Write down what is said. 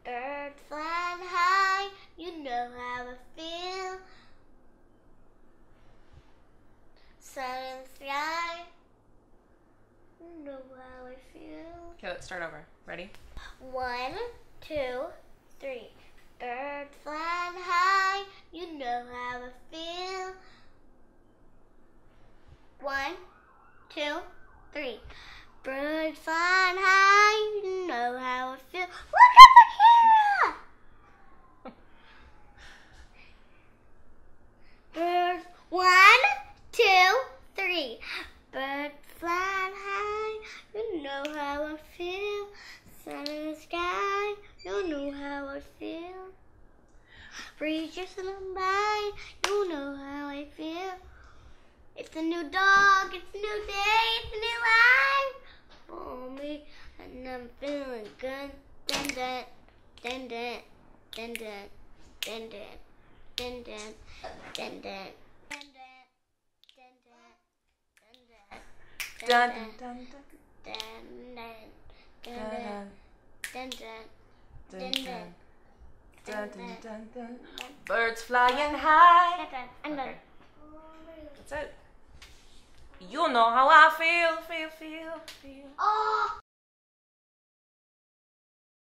Birds flying high, you know how I feel. Sun in the sky, you know how I feel. Okay, let's start over. Ready? 1, 2, 3. Birds flying high, you know how I feel. 1, 2, 3. Birds flying high, you know how I feel. Look at the camera! Birds, 1, 2, 3. Birds flying high, you know how I feel. Sun in the sky, you know how I feel. Breeze just in the mind, you know how I feel. It's a new dog, it's a new day, it's a new life for me, and I'm feeling good. Dun dun, dun dun, dun dun, dun dun, dun dun, dun dun, dun dun, dun dun, Dun dun dun dun dun, dun dun, dun dun, dun dun dun dun. Birds flying high. I'm done. Okay. That's it. You know how I feel. Oh.